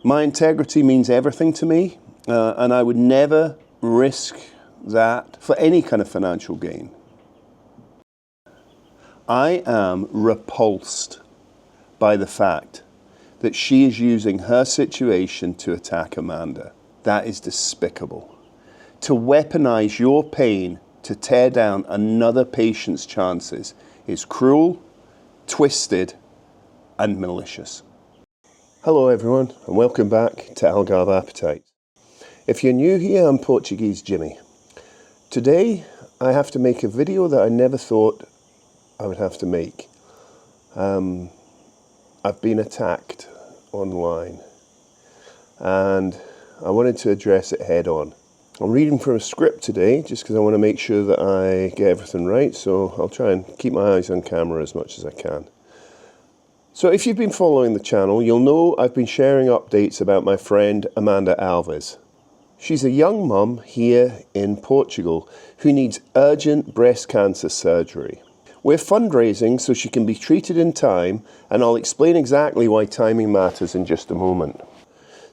My integrity means everything to me, and I would never risk that for any kind of financial gain. I am repulsed by the fact that she is using her situation to attack Amanda. That is despicable. To weaponize your pain to tear down another patient's chances is cruel, twisted, and malicious. Hello everyone, and welcome back to Algarve Appetite. If you're new here, I'm Portuguese Jimmy. Today, I have to make a video that I never thought I would have to make. I've been attacked online, and I wanted to address it head on. I'm reading from a script today, just because I want to make sure that I get everything right, so I'll try and keep my eyes on camera as much as I can. So if you've been following the channel, you'll know I've been sharing updates about my friend Amanda Alves. She's a young mum here in Portugal who needs urgent breast cancer surgery. We're fundraising so she can be treated in time, and I'll explain exactly why timing matters in just a moment.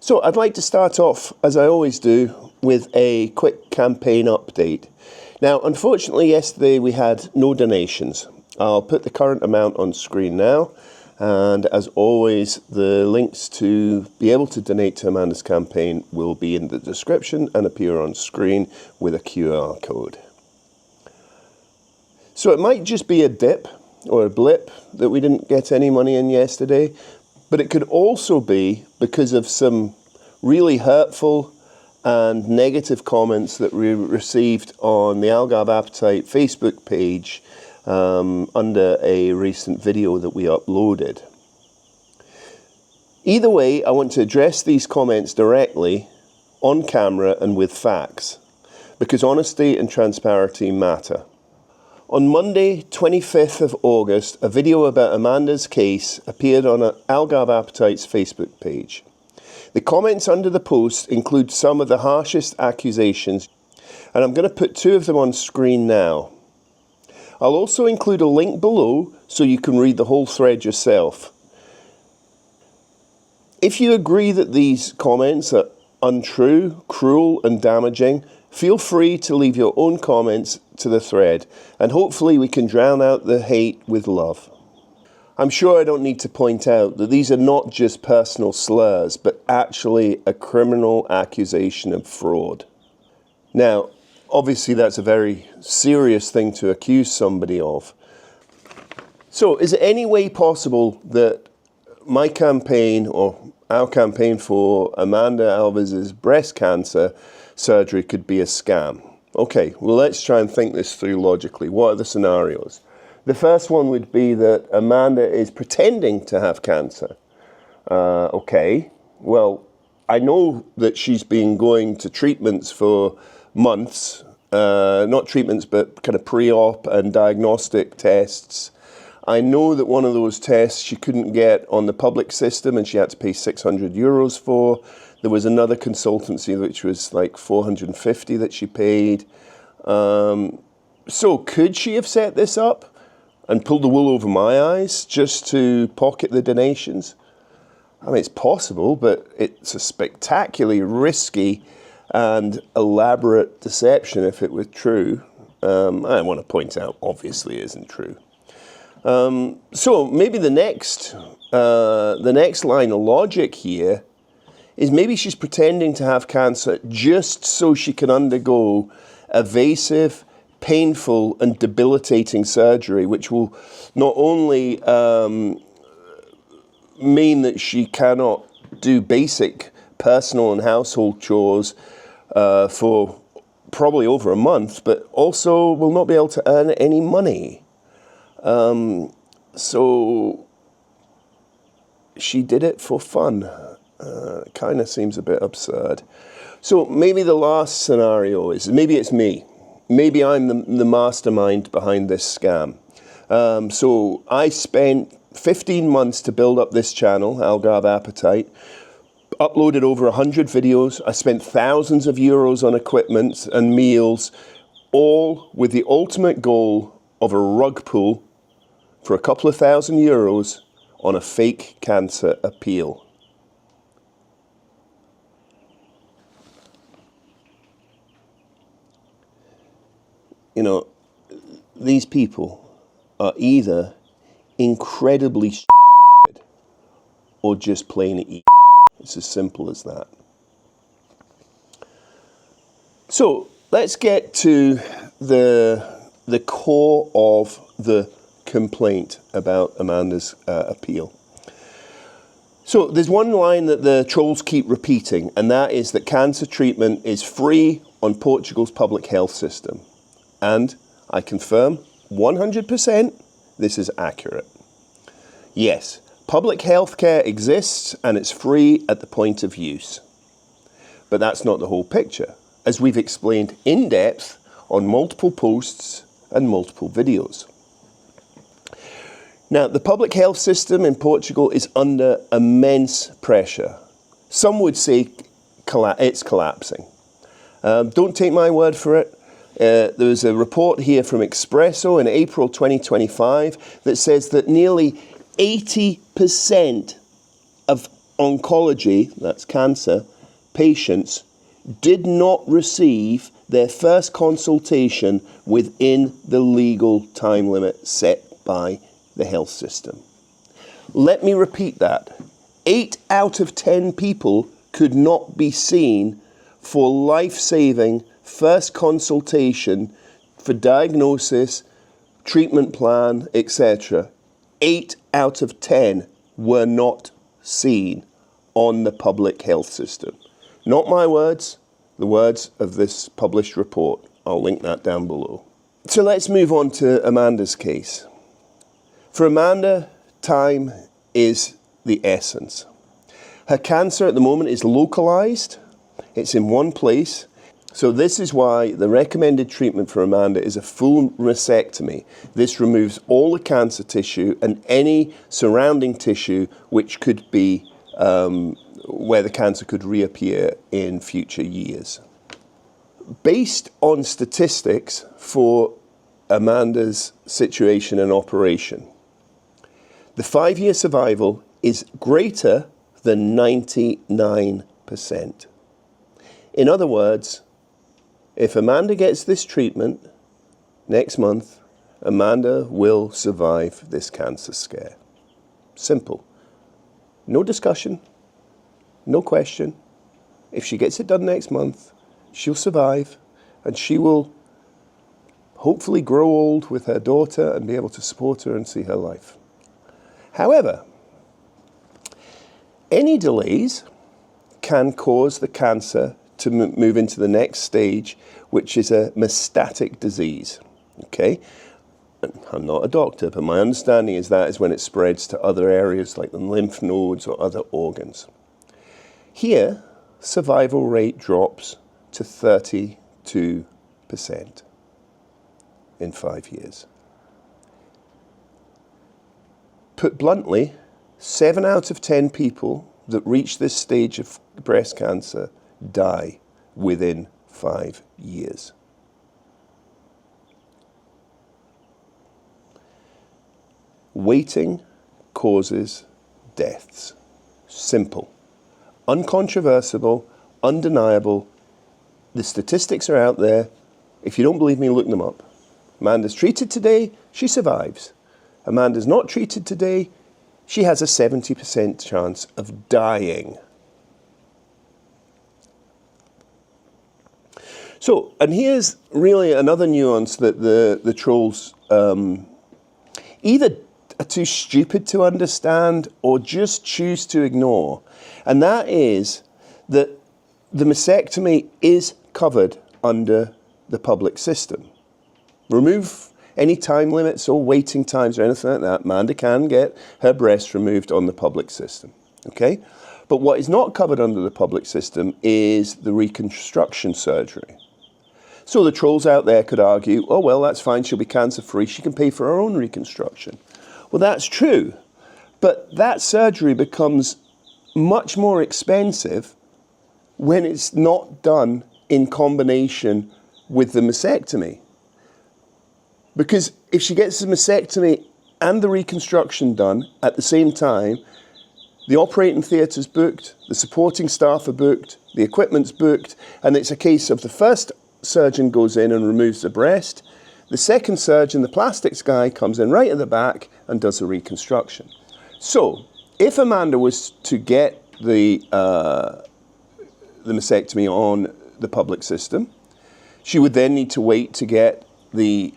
So I'd like to start off, as I always do, with a quick campaign update. Now, unfortunately, yesterday we had no donations. I'll put the current amount on screen now, and as always, the links to be able to donate to Amanda's campaign will be in the description and appear on screen with a QR code. So it might just be a dip or a blip that we didn't get any money in yesterday, but it could also be because of some really hurtful and negative comments that we received on the Algarve Appetite Facebook page under a recent video that we uploaded. Either way, I want to address these comments directly, on camera and with facts, because honesty and transparency matter. On Monday, 25th of August, a video about Amanda's case appeared on Algarve Appetite's Facebook page. The comments under the post include some of the harshest accusations, and I'm going to put two of them on screen now. I'll also include a link below so you can read the whole thread yourself. If you agree that these comments are untrue, cruel and damaging, feel free to leave your own comments to the thread, and hopefully we can drown out the hate with love. I'm sure I don't need to point out that these are not just personal slurs, but actually a criminal accusation of fraud. Now, obviously that's a very serious thing to accuse somebody of. So, is it any way possible that my campaign, or our campaign for Amanda Alves' breast cancer surgery, could be a scam? Okay, well, let's try and think this through logically. What are the scenarios? The first one would be that Amanda is pretending to have cancer. Okay, well, I know that she's been going to treatments for months, not treatments, but kind of pre-op and diagnostic tests. I know that one of those tests she couldn't get on the public system and she had to pay 600 euros for. There was another consultancy which was like 450 that she paid. So could she have set this up and pulled the wool over my eyes just to pocket the donations? I mean, it's possible, but it's a spectacularly risky and elaborate deception if it were true. I want to point out, obviously, it isn't true. So maybe the next line of logic here is maybe she's pretending to have cancer just so she can undergo evasive, painful and debilitating surgery, which will not only mean that she cannot do basic personal and household chores for probably over a month, but also will not be able to earn any money. So she did it for fun. Kind of seems a bit absurd. So maybe the last scenario is, maybe it's me. Maybe I'm the mastermind behind this scam. So I spent 15 months to build up this channel, Algarve Appetite, uploaded over 100 videos. I spent thousands of euros on equipment and meals, all with the ultimate goal of a rug pull for a couple of €1,000 on a fake cancer appeal. you know, these people are either incredibly stupid or just plain evil. It's as simple as that. So let's get to the core of the complaint about Amanda's appeal. So there's one line that the trolls keep repeating, and that is that cancer treatment is free on Portugal's public health system. And I confirm 100% this is accurate. Yes, public health care exists and it's free at the point of use. But that's not the whole picture, as we've explained in depth on multiple posts and multiple videos. Now, the public health system in Portugal is under immense pressure. Some would say it's collapsing. Don't take my word for it. There was a report here from Expresso in April 2025 that says that nearly 80% of oncology, that's cancer, patients did not receive their first consultation within the legal time limit set by the health system. Let me repeat that. 8 out of 10 people could not be seen for life-saving first consultation for diagnosis, treatment plan, etc. 8 out of 10 were not seen on the public health system. Not my words, the words of this published report. I'll link that down below. So let's move on to Amanda's case. For Amanda, time is the essence. Her cancer at the moment is localized. It's in one place. So this is why the recommended treatment for Amanda is a full mastectomy. This removes all the cancer tissue and any surrounding tissue which could be where the cancer could reappear in future years. Based on statistics for Amanda's situation and operation, the 5-year survival is greater than 99%. In other words, if Amanda gets this treatment next month, Amanda will survive this cancer scare. Simple. No discussion, no question. If she gets it done next month, she'll survive and she will hopefully grow old with her daughter and be able to support her and see her life. However, any delays can cause the cancer to move into the next stage, which is a metastatic disease. Okay? I'm not a doctor, but my understanding is that is when it spreads to other areas like the lymph nodes or other organs. Here, survival rate drops to 32% in 5 years. Put bluntly, 7 out of 10 people that reach this stage of breast cancer die within 5 years. Waiting causes deaths. Simple. Uncontroversial, undeniable. The statistics are out there. If you don't believe me, look them up. Amanda's treated today, she survives. Amanda's not treated today, she has a 70% chance of dying. So, and here's really another nuance that the trolls either are too stupid to understand or just choose to ignore. And that is that the mastectomy is covered under the public system. Remove any time limits or waiting times or anything like that. Amanda can get her breast removed on the public system. Okay? But what is not covered under the public system is the reconstruction surgery. So the trolls out there could argue, oh, well, that's fine, she'll be cancer-free, she can pay for her own reconstruction. Well, that's true, but that surgery becomes much more expensive when it's not done in combination with the mastectomy. Because if she gets the mastectomy and the reconstruction done at the same time, the operating theatre's booked, the supporting staff are booked, the equipment's booked, and it's a case of the first surgeon goes in and removes the breast, The second surgeon, the plastics guy, comes in right at the back and does a reconstruction. So, if Amanda was to get the mastectomy on the public system, she would then need to wait to get the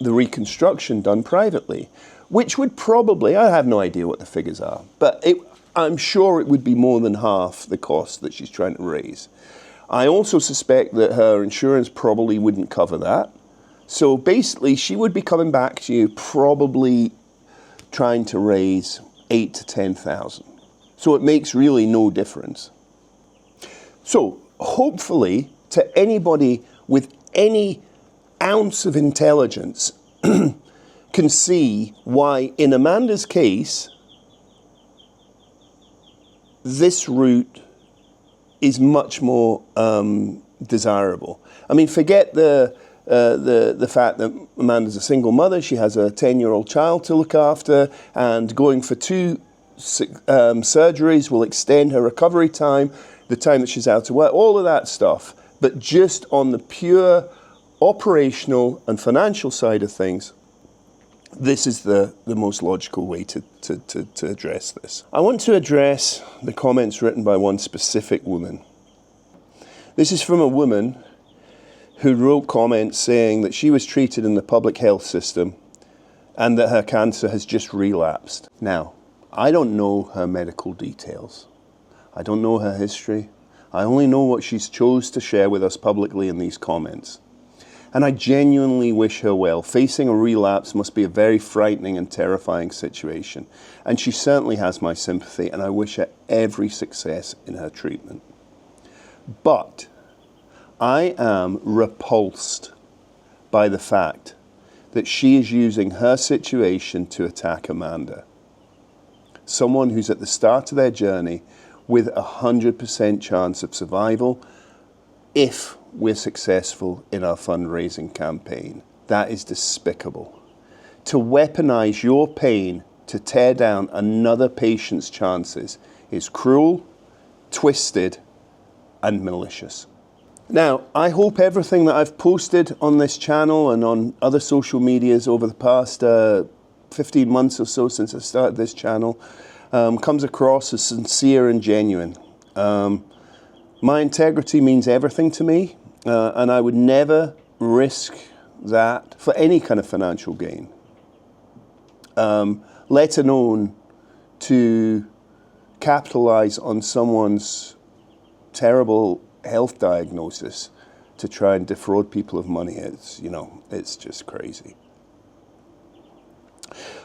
reconstruction done privately, which would probably, I have no idea what the figures are, but I'm sure it would be more than half the cost that she's trying to raise. I also suspect that her insurance probably wouldn't cover that. So basically, she would be coming back to you probably trying to raise 8,000 to 10,000. So it makes really no difference. So hopefully, to anybody with any ounce of intelligence can see why, in Amanda's case, this route is much more desirable. I mean, forget the fact that Amanda's a single mother. She has a 10-year-old child to look after, and going for 2 surgeries will extend her recovery time, the time that she's out of work, all of that stuff. But just on the pure operational and financial side of things, this is the most logical way to address this. I want to address the comments written by one specific woman. This is from a woman who wrote comments saying that she was treated in the public health system and that her cancer has just relapsed. Now, I don't know her medical details. I don't know her history. I only know what she's chose to share with us publicly in these comments. And I genuinely wish her well. Facing a relapse must be a very frightening and terrifying situation. And she certainly has my sympathy, and I wish her every success in her treatment. But I am repulsed by the fact that she is using her situation to attack Amanda. Someone who's at the start of their journey with 100% chance of survival if we're successful in our fundraising campaign. That is despicable. To weaponize your pain to tear down another patient's chances is cruel, twisted, and malicious. Now, I hope everything that I've posted on this channel and on other social medias over the past 15 months or so since I started this channel comes across as sincere and genuine. My integrity means everything to me, and I would never risk that for any kind of financial gain, let alone to capitalize on someone's terrible health diagnosis to try and defraud people of money. It's just crazy.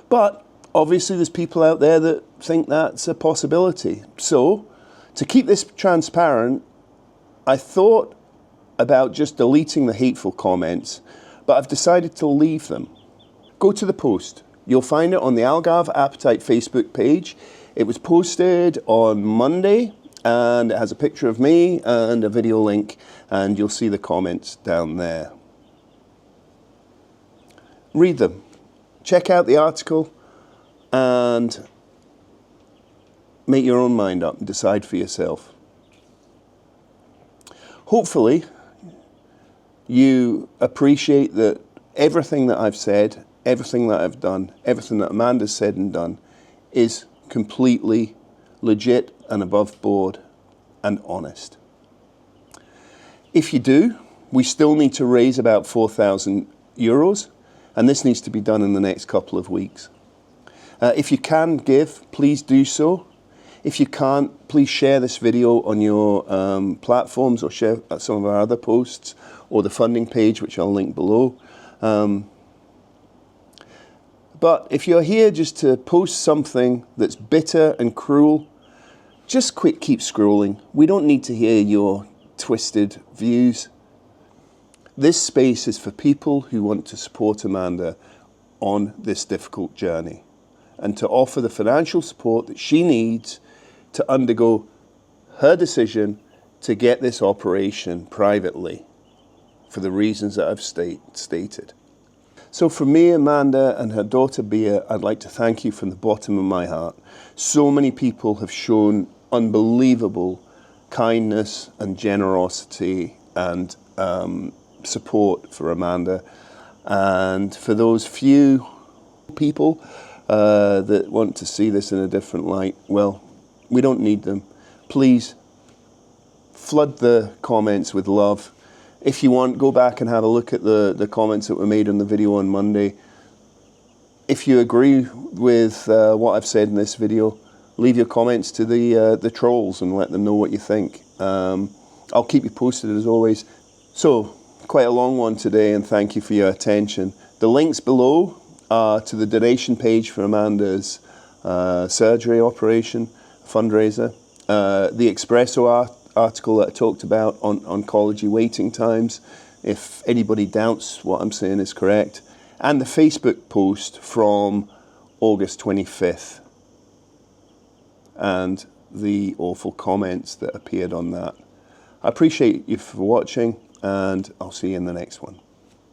But obviously there's people out there that think that's a possibility. So to keep this transparent, I thought about just deleting the hateful comments, but I've decided to leave them. Go to the post. You'll find it on the Algarve Appetite Facebook page. It was posted on Monday, and it has a picture of me and a video link, and you'll see the comments down there. Read them. Check out the article and make your own mind up and decide for yourself. Hopefully, you appreciate that everything that I've said, everything that I've done, everything that Amanda's said and done is completely legit and above board and honest. If you do, we still need to raise about €4,000, and this needs to be done in the next couple of weeks. If you can give, please do so. If you can't, please share this video on your platforms, or share some of our other posts, or the funding page, which I'll link below. But if you're here just to post something that's bitter and cruel, just keep scrolling. We don't need to hear your twisted views. This space is for people who want to support Amanda on this difficult journey and to offer the financial support that she needs to undergo her decision to get this operation privately for the reasons that I've stated. So from me, Amanda, and her daughter Bea, I'd like to thank you from the bottom of my heart. So many people have shown unbelievable kindness and generosity and support for Amanda. And for those few people that want to see this in a different light, well, we don't need them. Please flood the comments with love. If you want, go back and have a look at the comments that were made on the video on Monday. If you agree with what I've said in this video, leave your comments to the trolls and let them know what you think. I'll keep you posted as always. So, quite a long one today, and thank you for your attention. The links below are to the donation page for Amanda's surgery operation fundraiser, the Expresso article that I talked about on oncology waiting times, if anybody doubts what I'm saying is correct, and the Facebook post from August 25th, and the awful comments that appeared on that. I appreciate you for watching, and I'll see you in the next one.